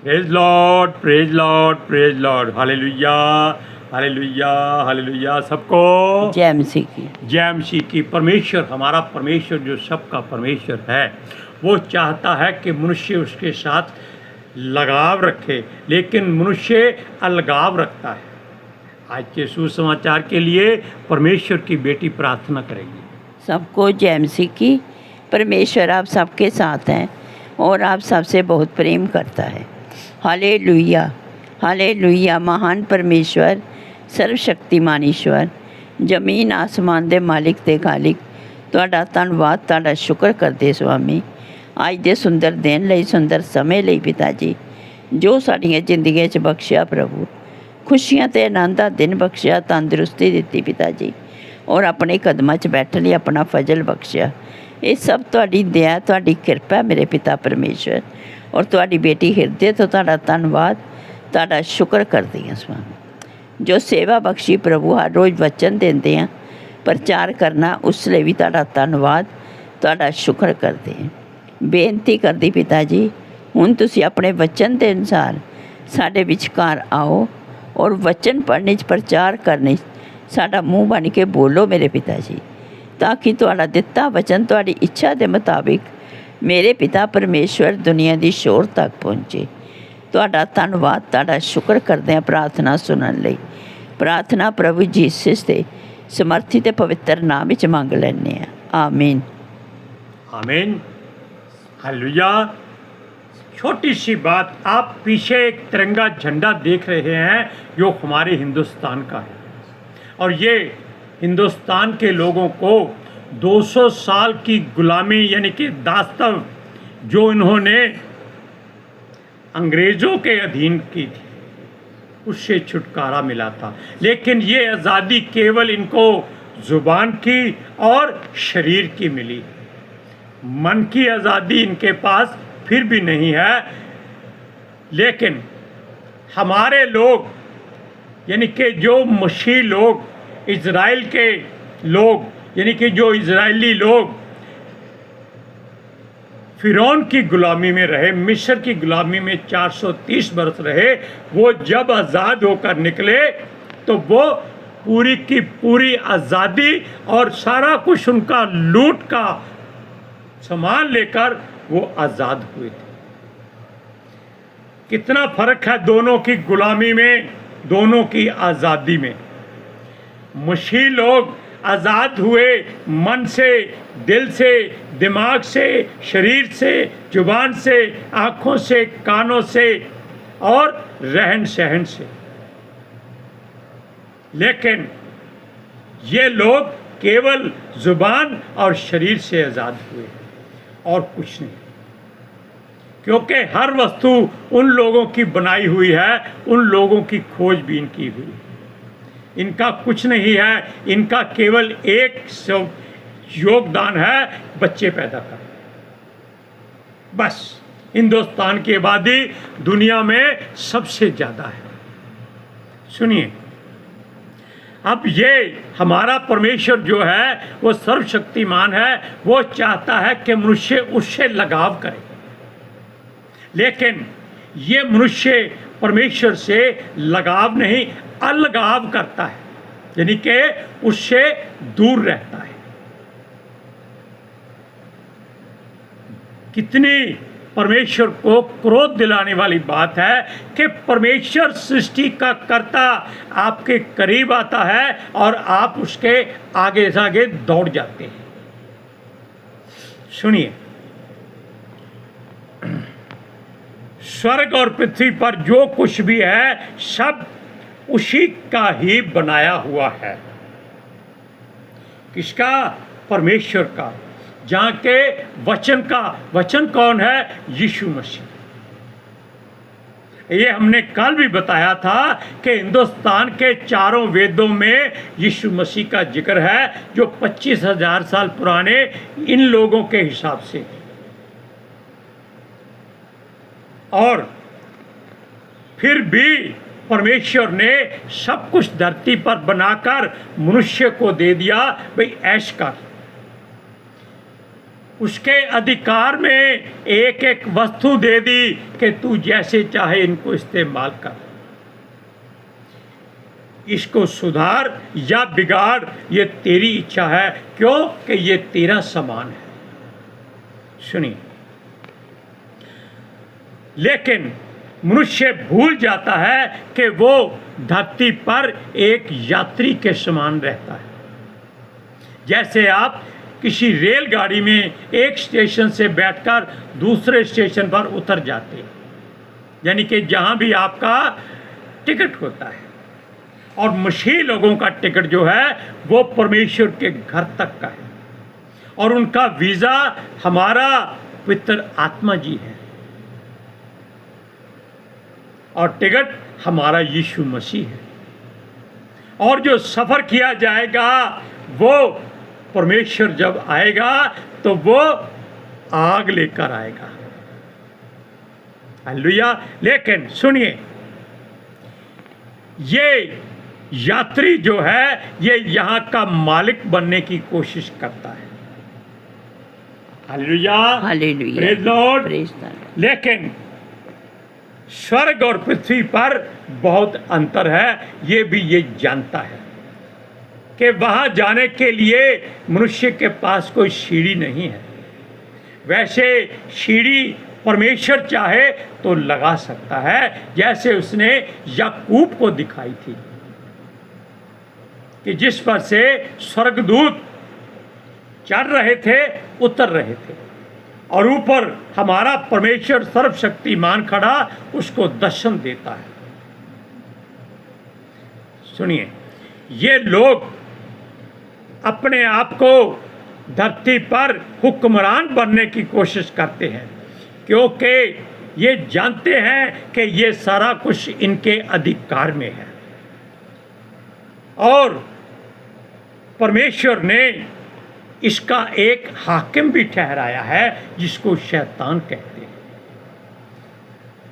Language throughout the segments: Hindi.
Praise Lord, praise Lord, praise Lord. Hallelujah, hallelujah, hallelujah. सबको जय मसीह की। जय मसीह की। परमेश्वर, हमारा परमेश्वर जो सबका परमेश्वर है, वो चाहता है कि मनुष्य उसके साथ लगाव रखे, लेकिन मनुष्य अलगाव रखता है। आज के सुसमाचार के लिए परमेश्वर की बेटी प्रार्थना करेगी। सबको जय मसीह की। परमेश्वर आप सबके साथ हैं और आप सबसे बहुत प्रेम करता है। Hallelujah, hallelujah. महान परमेश्वर, सर्वशक्तिमान ईश्वर, जमीन आसमान दे मालिक ते खालिक, तुहाडा धन्नवाद, तुहाडा शुक्र करदे स्वामी अज दे सुंदर दिन लई, सुंदर समय लई पिता जी, जो साडियां जिंदगियां च बख्शिया प्रभु, खुशियां ते आनंद दा दिन बख्शिया, तंदुरुस्ती दित्ती पिता जी, और अपने कदमां च बैठने लई अपना फजल बख्शिया। ये सब तुहाडी दया, तुहाडी किरपा मेरे पिता परमेश्वर, और तुहाडी बेटी हिरदे तो तुहाडा धन्नवाद, तुहाडा शुक्र करदी हां स्वामी। जो सेवा बख्शी प्रभु, हर रोज़ वचन देंदे हैं प्रचार करना, उस लिए भी तुहाडा धन्नवाद, तुहाडा शुक्र करदे हैं। बेनती करदी पिता जी, हुण तुसीं अपने वचन के अनुसार साडे विचकार आओ और वचन पढ़ने च, प्रचार करने च साडा मूँह बन के बोलो मेरे पिता जी, ताकि तुहाडा दिता वचन तुहाडी इच्छा के मुताबिक मेरे पिता परमेश्वर दुनिया की शोर तक पहुँचे। तुहाडा धन्नवाद, तुहाडा शुक्र करदे हां प्रार्थना सुनन लई। प्रार्थना प्रभु जीसस के समर्थी ते पवित्र नाम विच मंग लैंदे हां, आमीन। आमीन, हालेलुया। छोटी सी बात, आप पीछे एक तिरंगा झंडा देख रहे हैं जो हमारे हिंदुस्तान का है, और ये हिंदुस्तान के लोगों को 200 साल की गुलामी यानी कि दास्तव जो इन्होंने अंग्रेज़ों के अधीन की थी, उससे छुटकारा मिला था। लेकिन ये आज़ादी केवल इनको ज़ुबान की और शरीर की मिली, मन की आज़ादी इनके पास फिर भी नहीं है। लेकिन हमारे लोग यानी कि जो मसीही लोग, इज़राइल के लोग, यानी कि जो इज़राइली लोग फ़िरौन की गुलामी में रहे, मिस्र की गुलामी में 430 बरस रहे, वो जब आज़ाद होकर निकले तो वो पूरी की पूरी आज़ादी और सारा कुछ उनका लूट का सामान लेकर वो आज़ाद हुए थे। कितना फ़र्क है दोनों की गुलामी में, दोनों की आज़ादी में। मसीही लोग आज़ाद हुए मन से, दिल से, दिमाग से, शरीर से, जुबान से, आँखों से, कानों से और रहन सहन से। लेकिन ये लोग केवल जुबान और शरीर से आज़ाद हुए और कुछ नहीं, क्योंकि हर वस्तु उन लोगों की बनाई हुई है, उन लोगों की खोजबीन की हुई। इनका कुछ नहीं है, इनका केवल एक योगदान है, बच्चे पैदा कर। बस हिंदुस्तान की आबादी दुनिया में सबसे ज़्यादा है। सुनिए, अब ये हमारा परमेश्वर जो है वो सर्वशक्तिमान है, वो चाहता है कि मनुष्य उससे लगाव करे, लेकिन ये मनुष्य परमेश्वर से लगाव नहीं, अलगाव करता है, यानी कि उससे दूर रहता है। कितनी परमेश्वर को क्रोध दिलाने वाली बात है कि परमेश्वर सृष्टि का कर्ता आपके करीब आता है और आप उसके आगे से आगे दौड़ जाते हैं। सुनिए, स्वर्ग और पृथ्वी पर जो कुछ भी है सब उसी का ही बनाया हुआ है। किसका? परमेश्वर का। जहाँ के वचन का, वचन कौन है? यीशु मसीह। ये हमने कल भी बताया था कि हिंदुस्तान के चारों वेदों में यीशु मसीह का जिक्र है, जो 25,000 साल पुराने इन लोगों के हिसाब से। और फिर भी परमेश्वर ने सब कुछ धरती पर बनाकर मनुष्य को दे दिया, भाई ऐश कर। उसके अधिकार में एक एक वस्तु दे दी कि तू जैसे चाहे इनको इस्तेमाल कर, इसको सुधार या बिगाड़, ये तेरी इच्छा है। क्यों? कि ये तेरा सामान है। सुनिए, लेकिन मनुष्य भूल जाता है कि वो धरती पर एक यात्री के समान रहता है। जैसे आप किसी रेलगाड़ी में एक स्टेशन से बैठकर दूसरे स्टेशन पर उतर जाते हैं, यानी कि जहां भी आपका टिकट होता है, और मसीही लोगों का टिकट जो है वो परमेश्वर के घर तक का है, और उनका वीज़ा हमारा पवित्र आत्मा जी है, और टिकट हमारा यीशु मसीह है। और जो सफ़र किया जाएगा वो परमेश्वर जब आएगा तो वो आग लेकर आएगा। हालेलुया। लेकिन सुनिए, ये यात्री जो है ये यहाँ का मालिक बनने की कोशिश करता है। Hallelujah, hallelujah, praise Lord. Praise the Lord. लेकिन स्वर्ग और पृथ्वी पर बहुत अंतर है, ये भी ये जानता है कि वहाँ जाने के लिए मनुष्य के पास कोई सीढ़ी नहीं है। वैसे सीढ़ी परमेश्वर चाहे तो लगा सकता है, जैसे उसने याकूब को दिखाई थी कि जिस पर से स्वर्गदूत चढ़ रहे थे, उतर रहे थे, और ऊपर हमारा परमेश्वर सर्वशक्तिमान खड़ा उसको दर्शन देता है। सुनिए, ये लोग अपने आप को धरती पर हुक्मरान बनने की कोशिश करते हैं, क्योंकि ये जानते हैं कि ये सारा कुछ इनके अधिकार में है, और परमेश्वर ने इसका एक हाकिम भी ठहराया है जिसको शैतान कहते हैं,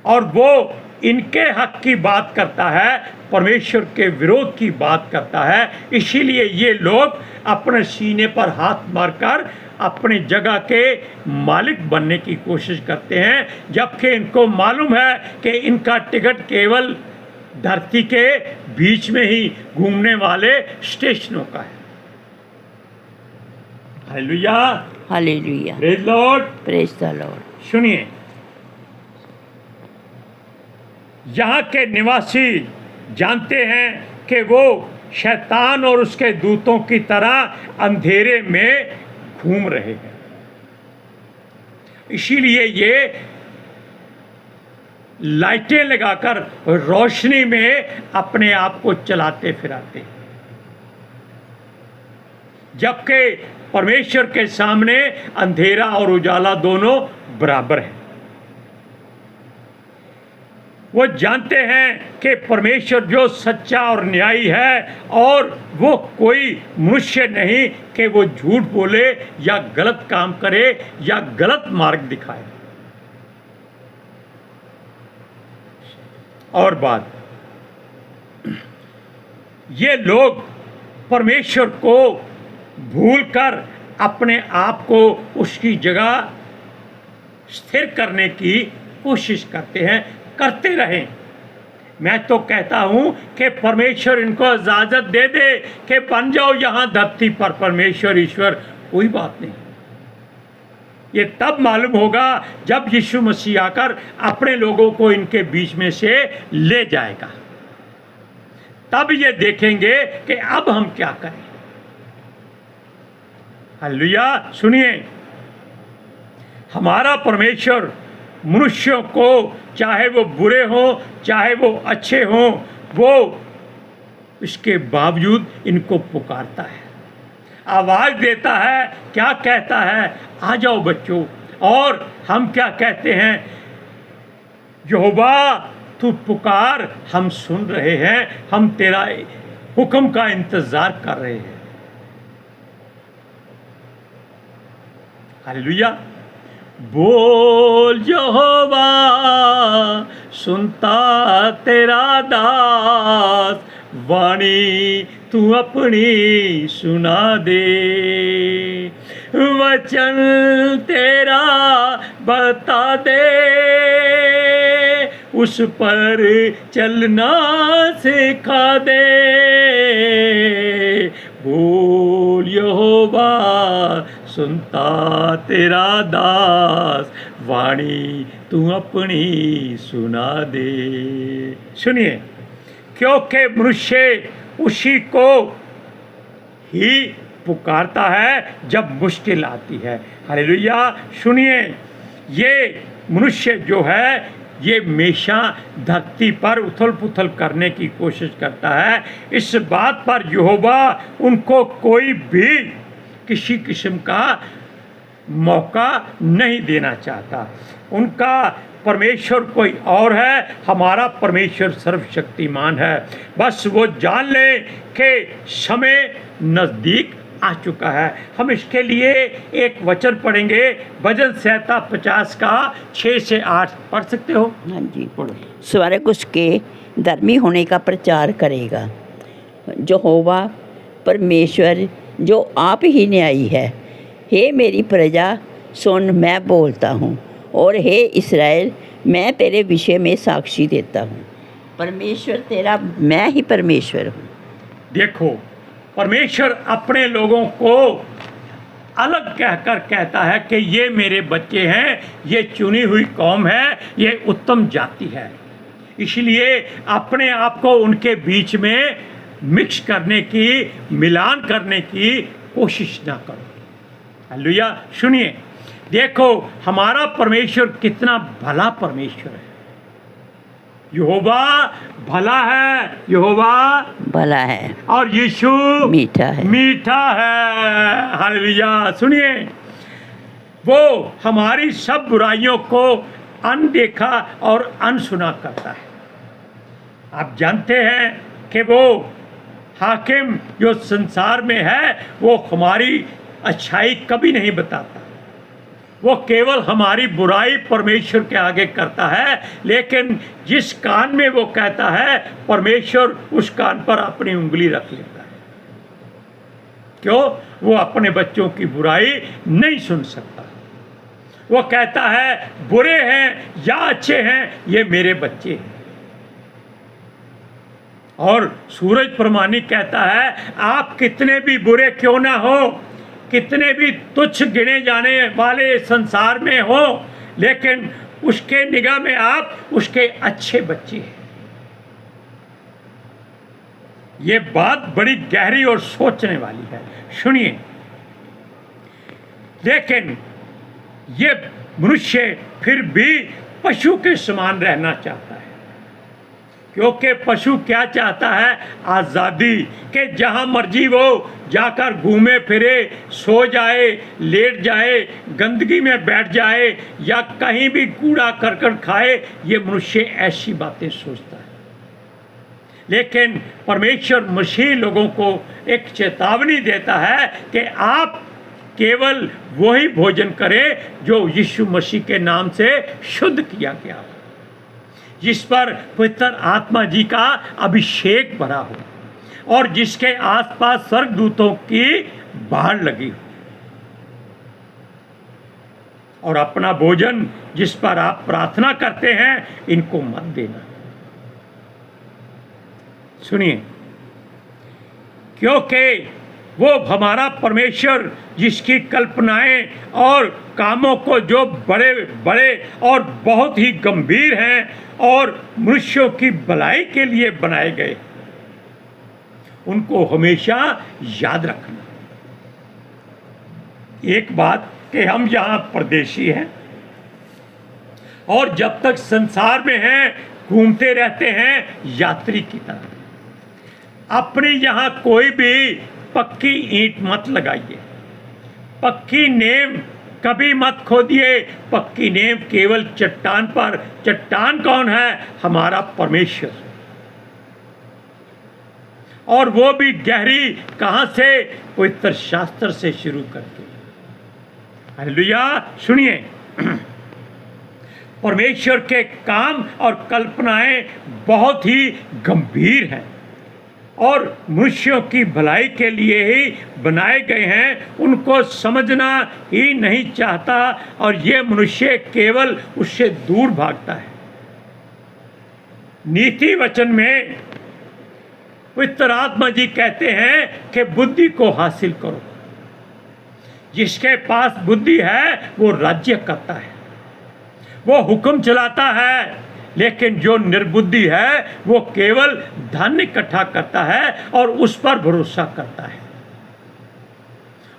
और वो इनके हक की बात करता है, परमेश्वर के विरोध की बात करता है। इसीलिए ये लोग अपने सीने पर हाथ मारकर अपनी जगह के मालिक बनने की कोशिश करते हैं, जबकि इनको मालूम है कि इनका टिकट केवल धरती के बीच में ही घूमने वाले स्टेशनों का है। Hallelujah, hallelujah, praise Lord, praise the Lord. सुनिए, यहाँ के निवासी जानते हैं कि वो शैतान और उसके दूतों की तरह अंधेरे में घूम रहे हैं, इसीलिए ये लाइटें लगाकर रोशनी में अपने आप को चलाते फिराते हैं, जबकि परमेश्वर के सामने अंधेरा और उजाला दोनों बराबर हैं। वो जानते हैं कि परमेश्वर जो सच्चा और न्यायी है, और वो कोई मनुष्य नहीं कि वो झूठ बोले या गलत काम करे या गलत मार्ग दिखाए। और बात, ये लोग परमेश्वर को भूलकर अपने आप को उसकी जगह स्थिर करने की कोशिश करते हैं, करते रहें। मैं तो कहता हूं कि परमेश्वर इनको इजाज़त दे दे कि बन जाओ यहाँ धरती पर परमेश्वर ईश्वर, कोई बात नहीं। ये तब मालूम होगा जब यीशु मसीह आकर अपने लोगों को इनके बीच में से ले जाएगा, तब ये देखेंगे कि अब हम क्या करें। हालेलुया। सुनिए, हमारा परमेश्वर मनुष्यों को, चाहे वो बुरे हों चाहे वो अच्छे हों, वो इसके बावजूद इनको पुकारता है, आवाज़ देता है। क्या कहता है? आ जाओ बच्चों। और हम क्या कहते हैं? यहोवा तू पुकार, हम सुन रहे हैं, हम तेरा हुक्म का इंतज़ार कर रहे हैं। हालेलुया। बोल यहोवा, सुनता तेरा दास, वाणी तू अपनी सुना दे। वचन तेरा बता दे, उस पर चलना सिखा दे। बोल यहोवा सुनता तेरा दास, वाणी तू अपनी सुना दे। सुनिए, क्योंकि मनुष्य उसी को ही पुकारता है जब मुश्किल आती है। हालेलुया। सुनिए, ये मनुष्य जो है ये हमेशा धरती पर उथल पुथल करने की कोशिश करता है। इस बात पर यहोवा उनको कोई भी किसी किस्म का मौका नहीं देना चाहता। उनका परमेश्वर कोई और है, हमारा परमेश्वर सर्वशक्तिमान है। बस वो जान ले कि समय नज़दीक आ चुका है। हम इसके लिए एक वचन पढ़ेंगे, भजन संहिता 50 का 6 से 8 पढ़ सकते हो? हाँ जी। पढ़ो। स्वर्ग उसके धर्मी होने का प्रचार करेगा। यहोवा परमेश्वर जो आप ही न्यायी है। हे मेरी प्रजा सुन, मैं बोलता हूँ, और हे इस्राएल मैं तेरे विषय में साक्षी देता हूँ। परमेश्वर तेरा मैं ही परमेश्वर हूँ। देखो, परमेश्वर अपने लोगों को अलग कहकर कहता है कि ये मेरे बच्चे हैं, ये चुनी हुई कौम है, ये उत्तम जाति है। इसलिए अपने आप को उनके बीच में मिक्स करने की, मिलान करने की कोशिश ना करो। हालेलुया। सुनिए, देखो हमारा परमेश्वर कितना भला परमेश्वर है। यहोवा भला है, यहोवा भला है, और यीशु मीठा है। मीठा है। हालेलुया। सुनिए, वो हमारी सब बुराइयों को अनदेखा और अनसुना करता है। आप जानते हैं कि वो हाकिम जो संसार में है वो हमारी अच्छाई कभी नहीं बताता। वो केवल हमारी बुराई परमेश्वर के आगे करता है, लेकिन जिस कान में वो कहता है परमेश्वर उस कान पर अपनी उंगली रख लेता है। क्यों? वो अपने बच्चों की बुराई नहीं सुन सकता। वो कहता है बुरे हैं या अच्छे हैं, ये मेरे बच्चे हैं। और सूरज प्रमाणिक कहता है आप कितने भी बुरे क्यों ना हो, कितने भी तुच्छ गिने जाने वाले संसार में हो, लेकिन उसके निगाह में आप उसके अच्छे बच्चे हैं। ये बात बड़ी गहरी और सोचने वाली है। सुनिए, लेकिन ये मनुष्य फिर भी पशु के समान रहना चाहता है, क्योंकि पशु क्या चाहता है? आज़ादी, कि जहाँ मर्जी वो जाकर घूमे फिरे, सो जाए, लेट जाए, गंदगी में बैठ जाए या कहीं भी कूड़ा करकट खाए। ये मनुष्य ऐसी बातें सोचता है। लेकिन परमेश्वर मसीह लोगों को एक चेतावनी देता है कि आप केवल वही भोजन करें जो यीशु मसीह के नाम से शुद्ध किया गया हो, जिस पर पवित्र आत्मा जी का अभिषेक भरा हो और जिसके आसपास स्वर्गदूतों की बाढ़ लगी हो। और अपना भोजन जिस पर आप प्रार्थना करते हैं, इनको मत देना। सुनिए, क्योंकि वो हमारा परमेश्वर जिसकी कल्पनाएं और कामों को जो बड़े बड़े और बहुत ही गंभीर हैं और मनुष्यों की भलाई के लिए बनाए गए, उनको हमेशा याद रखना। एक बात कि हम यहाँ परदेशी हैं और जब तक संसार में हैं घूमते रहते हैं यात्री की तरह। अपने यहाँ कोई भी पक्की ईंट मत लगाइए, पक्की नींव कभी मत खोदिए। पक्की नींव केवल चट्टान पर। चट्टान कौन है? हमारा परमेश्वर। और वो भी गहरी कहाँ से? पवित्र शास्त्र से शुरू करके। हालेलुया। सुनिए, परमेश्वर के काम और कल्पनाएं बहुत ही गंभीर हैं और मनुष्यों की भलाई के लिए ही बनाए गए हैं, उनको समझना ही नहीं चाहता और ये मनुष्य केवल उससे दूर भागता है। नीति वचन में पवित्र आत्मा जी कहते हैं कि बुद्धि को हासिल करो। जिसके पास बुद्धि है वो राज्य करता है, वो हुक्म चलाता है, लेकिन जो निर्बुद्धि है वो केवल धन इकट्ठा करता है और उस पर भरोसा करता है।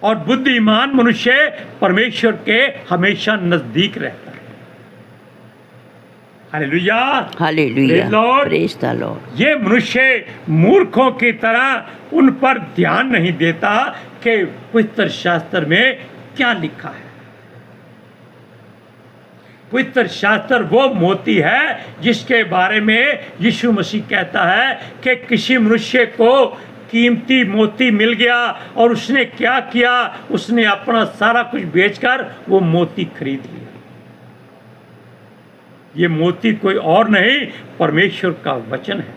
और बुद्धिमान मनुष्य परमेश्वर के हमेशा नजदीक रहता है। Hallelujah, hallelujah, Praise Lord। Praise the Lord. ये मनुष्य मूर्खों की तरह उन पर ध्यान नहीं देता कि पवित्र शास्त्र में क्या लिखा है। पवित्र शास्त्र वो मोती है जिसके बारे में यीशु मसीह कहता है कि किसी मनुष्य को कीमती मोती मिल गया और उसने क्या किया, उसने अपना सारा कुछ बेचकर वो मोती खरीद लिया। ये मोती कोई और नहीं, परमेश्वर का वचन है।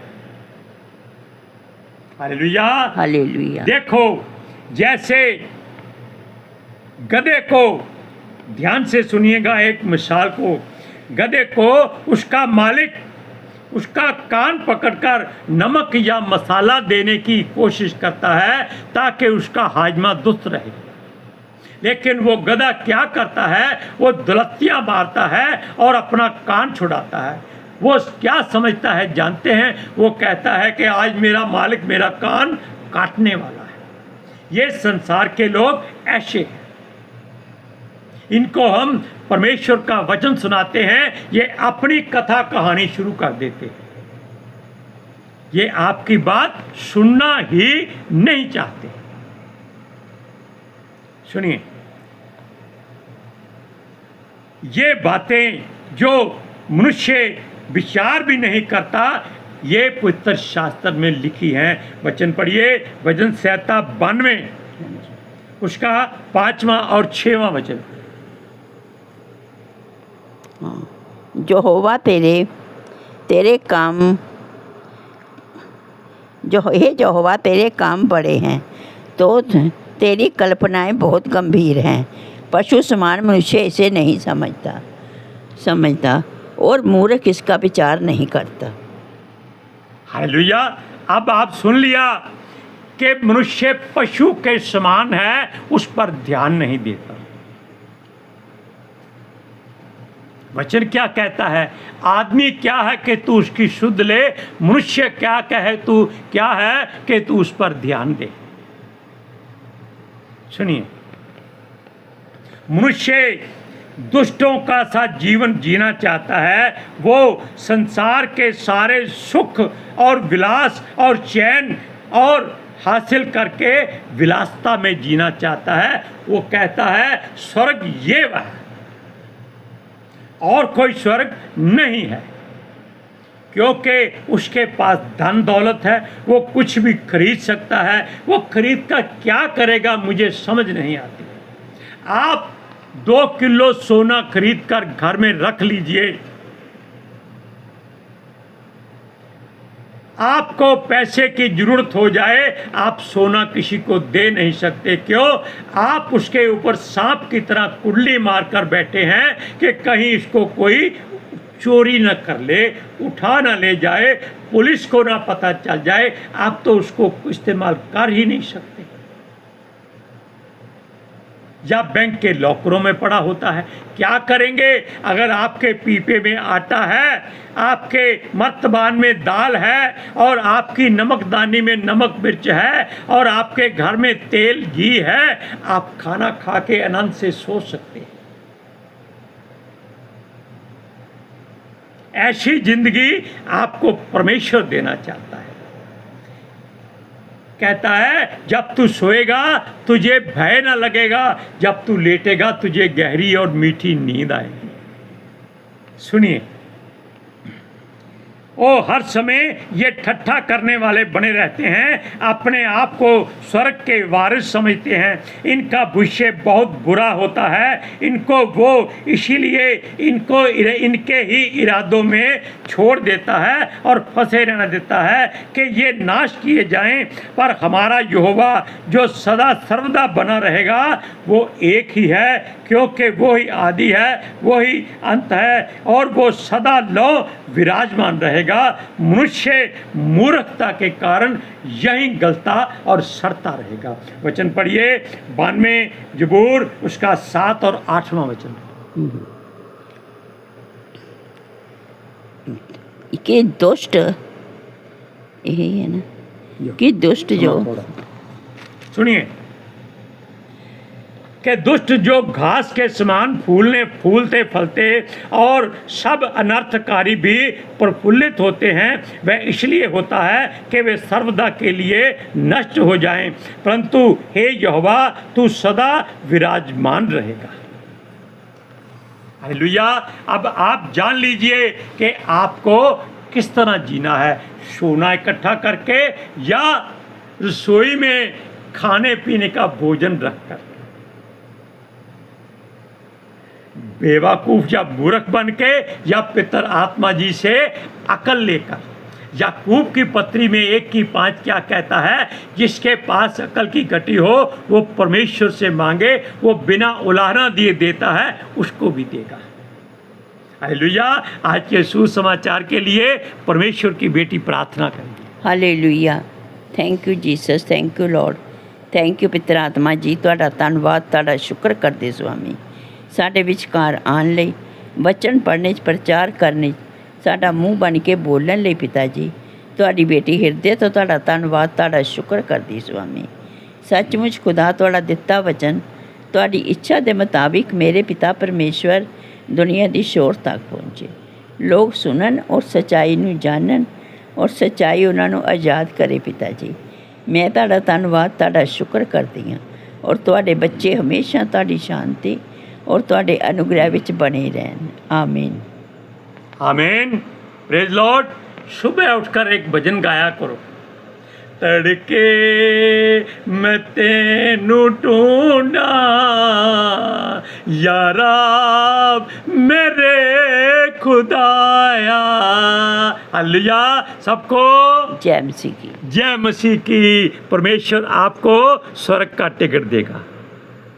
Hallelujah, hallelujah. देखो, जैसे गधे को, ध्यान से सुनिएगा एक मिसाल को, गधे को उसका मालिक उसका कान पकड़कर नमक या मसाला देने की कोशिश करता है ताकि उसका हाजमा दुरुस्त रहे, लेकिन वो गधा क्या करता है, वो दुलत्तियां मारता है और अपना कान छुड़ाता है। वो क्या समझता है जानते हैं? वो कहता है कि आज मेरा मालिक मेरा कान काटने वाला है। ये संसार के लोग ऐसे हैं, इनको हम परमेश्वर का वचन सुनाते हैं, ये अपनी कथा कहानी शुरू कर देते हैं। ये आपकी बात सुनना ही नहीं चाहते। सुनिए, ये बातें जो मनुष्य विचार भी नहीं करता, ये पवित्र शास्त्र में लिखी हैं। वचन पढ़िए, वचन 92 उसका 5वां और 6वां वचन। यहोवा तेरे काम यहोवा तेरे काम बड़े हैं, तो तेरी कल्पनाएं बहुत गंभीर हैं। पशु समान मनुष्य इसे नहीं समझता और मूर्ख इसका विचार नहीं करता। हालेलुया। अब आप सुन लिया कि मनुष्य पशु के समान है, उस पर ध्यान नहीं देता। वचन क्या कहता है? आदमी क्या है कि तू उसकी शुद्ध ले, मनुष्य क्या कहे तू क्या है कि तू उस पर ध्यान दे। सुनिए, मनुष्य दुष्टों का सा जीवन जीना चाहता है। वो संसार के सारे सुख और विलास और चैन और हासिल करके विलासता में जीना चाहता है। वो कहता है स्वर्ग ये वह है और कोई स्वर्ग नहीं है, क्योंकि उसके पास धन दौलत है, वो कुछ भी खरीद सकता है। वो खरीद कर क्या करेगा मुझे समझ नहीं आती। आप 2 किलो सोना खरीद कर घर में रख लीजिए, आपको पैसे की जरूरत हो जाए, आप सोना किसी को दे नहीं सकते। क्यों? आप उसके ऊपर सांप की तरह कुंडली मारकर बैठे हैं कि कहीं इसको कोई चोरी न कर ले, उठा न ले जाए, पुलिस को ना पता चल जाए। आप तो उसको इस्तेमाल कर ही नहीं सकते। या बैंक के लॉकरों में पड़ा होता है। क्या करेंगे अगर आपके पीपे में आटा है, आपके मर्तबान में दाल है और आपकी नमकदानी में नमक मिर्च है और आपके घर में तेल घी है? आप खाना खा के आनंद से सो सकते हैं। ऐसी जिंदगी आपको परमेश्वर देना चाहता है। कहता है जब तू सोएगा तुझे भय न लगेगा, जब तू लेटेगा तुझे गहरी और मीठी नींद आएगी। सुनिए, ओ हर समय ये ठट्ठा करने वाले बने रहते हैं, अपने आप को स्वर्ग के वारिस समझते हैं। इनका भविष्य बहुत बुरा होता है। इनको वो इसीलिए इनको इनके ही इरादों में छोड़ देता है और फंसे रहने देता है कि ये नाश किए जाएं, पर हमारा यहोवा जो सदा सर्वदा बना रहेगा वो एक ही है, क्योंकि वो ही आदि है, वो ही अंत है, और वो सदा लौ विराजमान रहेगा। मनुष्य मूर्खता के कारण यहीं गलता और सड़ता रहेगा। वचन पढ़िए 92 जबूर उसका 7 और 8वां वचन। कि दुष्ट, यही है ना, कि दुष्ट जो, सुनिए, कि दुष्ट जो घास के समान फूलते फलते और सब अनर्थकारी भी प्रफुल्लित होते हैं, वह इसलिए होता है कि वे सर्वदा के लिए नष्ट हो जाएं, परंतु हे यहोवा तू सदा विराजमान रहेगा। हालेलुया। अब आप जान लीजिए कि आपको किस तरह जीना है, सोना इकट्ठा करके या रसोई में खाने पीने का भोजन रखकर, बेवकूफ या मूर्ख बन के, या पितर आत्मा जी से अकल लेकर। याकूब की पत्री में 1:5 क्या कहता है? जिसके पास अकल की घटी हो वो परमेश्वर से मांगे, वो बिना उलाहना दिए देता है, उसको भी देगा। हालेलुया। आज के सुसमाचार के लिए परमेश्वर की बेटी प्रार्थना करेगी। Hallelujah. Thank you Jesus, thank you Lord, thank you पितर आत्मा जी, ਤੁਹਾਡਾ ਧੰਨਵਾਦ, ਤੁਹਾਡਾ ਸ਼ੁਕਰ ਕਰਦੇ ਸੁਆਮੀ, ਸਾਡੇ ਵਿਚਕਾਰ ਆਉਣ ਲਈ, ਵਚਨ ਪੜ੍ਹਨੇ 'ਚ, ਪ੍ਰਚਾਰ ਕਰਨੇ 'ਚ, ਸਾਡਾ ਮੂੰਹ ਬਣ ਕੇ ਬੋਲਣ ਲਈ ਪਿਤਾ ਜੀ, ਤੁਹਾਡੀ ਬੇਟੀ ਹਿਰਦੇ ਤੋਂ ਤੁਹਾਡਾ ਧੰਨਵਾਦ, ਤੁਹਾਡਾ ਸ਼ੁਕਰ ਕਰਦੀ ਸੁਆਮੀ। ਸੱਚਮੁੱਚ ਖੁਦਾ ਤੁਹਾਡਾ ਦਿੱਤਾ ਵਚਨ ਤੁਹਾਡੀ ਇੱਛਾ ਦੇ ਮੁਤਾबिक ਮੇਰੇ ਪਿਤਾ ਪਰਮੇਸ਼ਵਰ ਦੁਨੀਆ ਦੀ ਸ਼ੋਰ ਤੱਕ ਪਹੁੰਚੇ, ਲੋਕ ਸੁਣਨ ਔਰ ਸੱਚਾਈ ਨੂੰ ਜਾਣਨ ਔਰ ਸੱਚਾਈ ਉਹਨਾਂ ਨੂੰ ਆਜ਼ਾਦ ਕਰੇ ਪਿਤਾ ਜੀ। ਮੈਂ ਤੁਹਾਡਾ ਧੰਨਵਾਦ, ਤੁਹਾਡਾ ਸ਼ੁਕਰ ਕਰਦੀ ਹਾਂ, ਔਰ ਤੁਹਾਡੇ ਬੱਚੇ ਹਮੇਸ਼ਾ ਤੁਹਾਡੀ ਸ਼ਾਂਤੀ और ਤੁਹਾਡੇ अनुग्रह ਵਿੱਚ बने रहन। आमीन। आमीन। Praise Lord. सुबह उठकर एक भजन गाया करो। तड़के मैं तेनू ढूंढा यारा मेरे खुदाया। हालेलुया। सबको जय मसीह की। जय मसीह की। परमेश्वर आपको स्वर्ग का टिकट देगा।